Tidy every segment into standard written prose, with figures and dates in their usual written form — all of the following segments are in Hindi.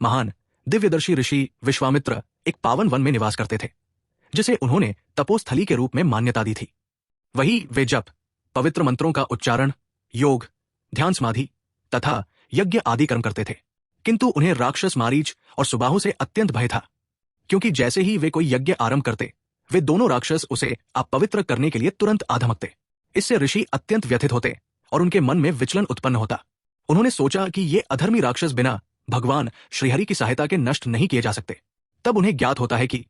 महान दिव्यदर्शी ऋषि विश्वामित्र एक पावन वन में निवास करते थे, जिसे उन्होंने तपोस्थली के रूप में मान्यता दी थी। वही वे जप, पवित्र मंत्रों का उच्चारण, योग, ध्यान समाधि तथा यज्ञ आदि कर्म करते थे। किंतु उन्हें राक्षस मारीच और सुबाहु से अत्यंत भय था, क्योंकि जैसे ही वे कोई यज्ञ आरंभ करते, वे दोनों राक्षस उसे अपवित्र करने के लिए तुरंत आधमकते। इससे ऋषि अत्यंत व्यथित होते और उनके मन में विचलन उत्पन्न होता। उन्होंने सोचा कि ये अधर्मी राक्षस बिना भगवान श्रीहरि की सहायता के नष्ट नहीं किए जा सकते। तब उन्हें ज्ञात होता है कि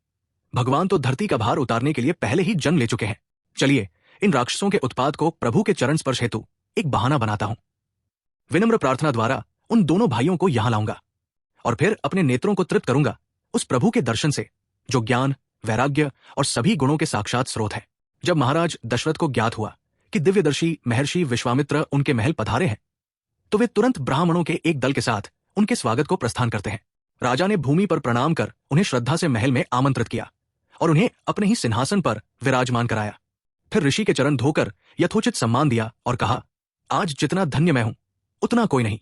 भगवान तो धरती का भार उतारने के लिए पहले ही जन्म ले चुके हैं। चलिए इन राक्षसों के उत्पात को प्रभु के चरण स्पर्श हेतु एक बहाना बनाता हूं। विनम्र प्रार्थना द्वारा उन दोनों भाइयों को यहां लाऊंगा और फिर अपने नेत्रों को तृप्त करूंगा उस प्रभु के दर्शन से, जो ज्ञान, वैराग्य और सभी गुणों के साक्षात स्रोत है। जब महाराज दशरथ को ज्ञात हुआ कि दिव्यदर्शी महर्षि विश्वामित्र उनके महल पधारे हैं, तो वे तुरंत ब्राह्मणों के एक दल के साथ उनके स्वागत को प्रस्थान करते हैं। राजा ने भूमि पर प्रणाम कर उन्हें श्रद्धा से महल में आमंत्रित किया और उन्हें अपने ही सिंहासन पर विराजमान कराया। फिर ऋषि के चरण धोकर यथोचित सम्मान दिया और कहा, आज जितना धन्य मैं हूं उतना कोई नहीं।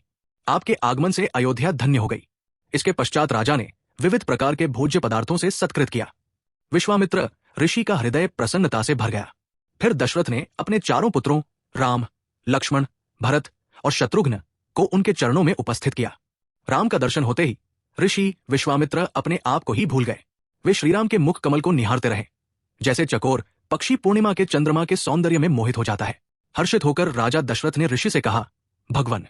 आपके आगमन से अयोध्या धन्य हो गई। इसके पश्चात राजा ने विविध प्रकार के भोज्य पदार्थों से सत्कृत किया। विश्वामित्र ऋषि का हृदय प्रसन्नता से भर गया। फिर दशरथ ने अपने चारों पुत्रों राम, लक्ष्मण, भरत और शत्रुघ्न को उनके चरणों में उपस्थित किया। राम का दर्शन होते ही ऋषि विश्वामित्र अपने आप को ही भूल गए। वे श्रीराम के मुख कमल को निहारते रहे, जैसे चकोर पक्षी पूर्णिमा के चंद्रमा के सौंदर्य में मोहित हो जाता है। हर्षित होकर राजा दशरथ ने ऋषि से कहा, भगवान,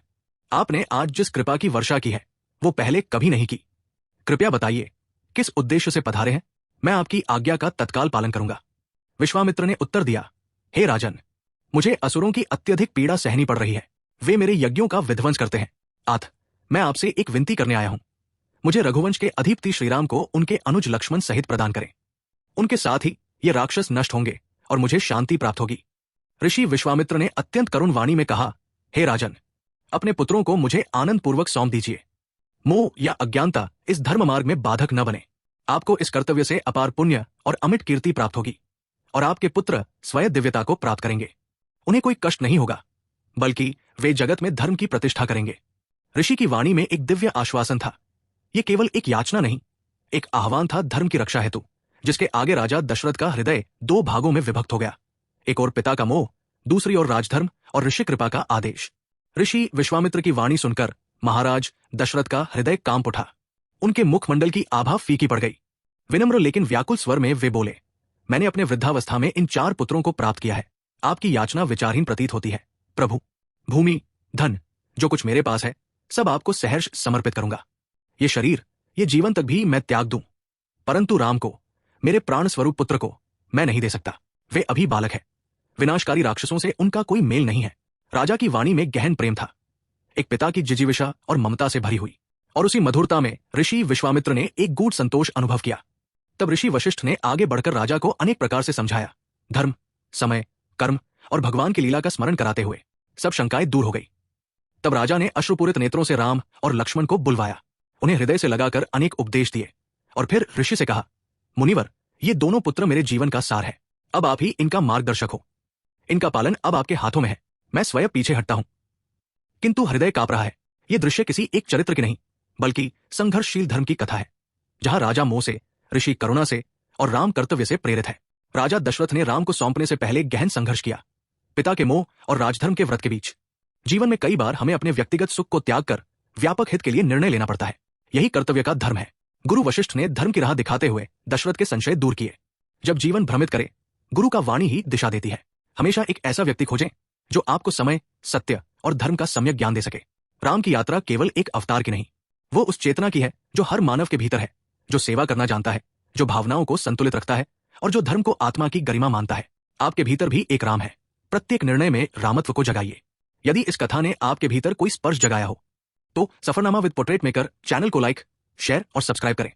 आपने आज जिस कृपा की वर्षा की है वो पहले कभी नहीं की। कृपया बताइए किस उद्देश्य से पधारे हैं। मैं आपकी आज्ञा का तत्काल पालन करूंगा। विश्वामित्र ने उत्तर दिया, हे राजन, मुझे असुरों की अत्यधिक पीड़ा सहनी पड़ रही है। वे मेरे यज्ञों का विध्वंस करते हैं। अतः मैं आपसे एक विनती करने आया हूं। मुझे रघुवंश के अधिपति श्रीराम को उनके अनुज लक्ष्मण सहित प्रदान करें। उनके साथ ही ये राक्षस नष्ट होंगे और मुझे शांति प्राप्त होगी। ऋषि विश्वामित्र ने अत्यंत करुण वाणी में कहा, हे राजन, अपने पुत्रों को मुझे आनंद पूर्वक सौंप दीजिए। मोह या अज्ञानता इस धर्म मार्ग में बाधक न बने। आपको इस कर्तव्य से अपार पुण्य और अमिट कीर्ति प्राप्त होगी और आपके पुत्र स्वयं दिव्यता को प्राप्त करेंगे। उन्हें कोई कष्ट नहीं होगा, बल्कि वे जगत में धर्म की प्रतिष्ठा करेंगे। ऋषि की वाणी में एक दिव्य आश्वासन था। ये केवल एक याचना नहीं, एक आह्वान था धर्म की रक्षा हेतु, जिसके आगे राजा दशरथ का हृदय दो भागों में विभक्त हो गया। एक ओर पिता का मोह, दूसरी ओर राजधर्म और ऋषि कृपा का आदेश। ऋषि विश्वामित्र की वाणी सुनकर महाराज दशरथ का हृदय कांप उठा। उनके मुखमंडल की आभा फीकी पड़ गई। विनम्र लेकिन व्याकुल स्वर में वे बोले, मैंने अपने वृद्धावस्था में इन 4 पुत्रों को प्राप्त किया है। आपकी याचना विचारहीन प्रतीत होती है। प्रभु, भूमि, धन, जो कुछ मेरे पास है, सब आपको सहर्ष समर्पित करूंगा। ये शरीर, ये जीवन तक भी मैं त्याग दूं, परंतु राम को, मेरे प्राण स्वरूप पुत्र को मैं नहीं दे सकता। वे अभी बालक है। विनाशकारी राक्षसों से उनका कोई मेल नहीं है। राजा की वाणी में गहन प्रेम था, एक पिता की जिजीविषा और ममता से भरी हुई। और उसी मधुरता में ऋषि विश्वामित्र ने एक गूढ़ संतोष अनुभव किया। तब ऋषि वशिष्ठ ने आगे बढ़कर राजा को अनेक प्रकार से समझाया। धर्म, समय, कर्म और भगवान की लीला का स्मरण कराते हुए सब शंकाएं दूर हो गई। तब राजा ने अश्रुपूरित नेत्रों से राम और लक्ष्मण को बुलवाया, उन्हें हृदय से लगाकर अनेक उपदेश दिए और फिर ऋषि से कहा, मुनिवर, ये दोनों पुत्र मेरे जीवन का सार है। अब आप ही इनका मार्गदर्शक हो। इनका पालन अब आपके हाथों में है। मैं स्वयं पीछे हटता हूं। किंतु हृदय कांप रहा है। यह दृश्य किसी एक चरित्र की नहीं, बल्कि संघर्षशील धर्म की कथा है, जहां राजा मोह से, ऋषि करुणा से और राम कर्तव्य से प्रेरित है। राजा दशरथ ने राम को सौंपने से पहले गहन संघर्ष किया, पिता के मोह और राजधर्म के व्रत के बीच। जीवन में कई बार हमें अपने व्यक्तिगत सुख को त्याग कर व्यापक हित के लिए निर्णय लेना पड़ता है। यही कर्तव्य का धर्म है। गुरु वशिष्ठ ने धर्म की राह दिखाते हुए दशरथ के संशय दूर किए। जब जीवन भ्रमित करे, गुरु का वाणी ही दिशा देती है। हमेशा एक ऐसा व्यक्ति खोजें जो आपको समय, सत्य और धर्म का सम्यक ज्ञान दे सके। राम की यात्रा केवल एक अवतार की नहीं, वो उस चेतना की है जो हर मानव के भीतर है, जो सेवा करना जानता है, जो भावनाओं को संतुलित रखता है और जो धर्म को आत्मा की गरिमा मानता है। आपके भीतर भी एक राम है। प्रत्येक निर्णय में रामत्व को जगाइए। यदि इस कथा ने आपके भीतर कोई स्पर्श जगाया हो तो Safarnama with portrait maker channel को लाइक, शेयर और सब्सक्राइब करें।